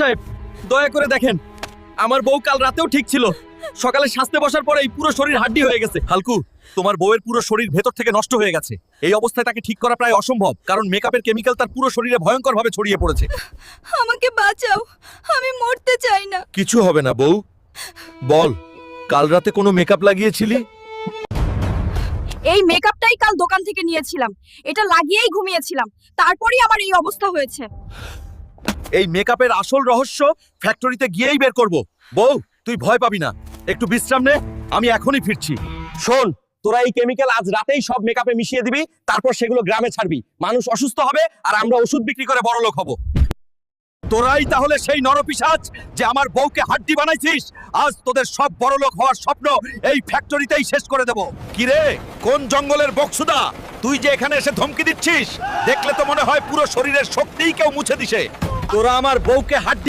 সাহেব দয়া করে দেখেন, আমার বউ কাল রাতেও ঠিক ছিল, সকালে সাজতে বসার পরেই পুরো শরীর হাড্ডি হয়ে গেছে। হালকু, তোমার বউয়ের পুরো শরীর ভেতর থেকে নষ্ট হয়ে গেছে। এই অবস্থায় তাকে ঠিক করা প্রায় অসম্ভব, কারণ মেকআপের কেমিক্যাল তার পুরো শরীরে ভয়ঙ্করভাবে ছড়িয়ে পড়েছে। আমাকে বাঁচাও, আমি মরতে চাই না। কিছু হবে না বউ, বল কাল রাতে কোনো মেকআপ লাগিয়েছিলি? এই মেকআপটাই কাল দোকান থেকে নিয়েছিলাম, এটা লাগিয়েই ঘুমিয়েছিলাম, তারপরেই আমার এই অবস্থা হয়েছে। এই মেকআপের আসল রহস্য ফ্যাক্টরিতে গিয়েই বের করব। বউ তুই ভয় পাবি না, একটু বিশ্রাম নে, আমি এখনই ফিরছি। শোন, তোরা এই কেমিক্যাল আজ রাতেই সব মেকআপে মিশিয়ে দিবি, তারপর সেগুলো গ্রামে ছাড়বি। মানুষ অসুস্থ হবে আর আমরা ওষুধ বিক্রি করে বড়লোক হব। তোরাই তাহলে সেই নরপিশাচ যে আমার বউকে হাড্ডি বানাইছিস। আজ তোদের সব বড়লোক হওয়ার স্বপ্ন এই ফ্যাক্টরিতেই শেষ করে দেব। কি রে, কোন জঙ্গলের বকসুদা তুই যে এখানে এসে ধমকি দিচ্ছিস? দেখলে তো মনে হয় পুরো শরীরের শক্তিই কেউ মুছে দিছে। তোরা আমার বউকে হাড্ডি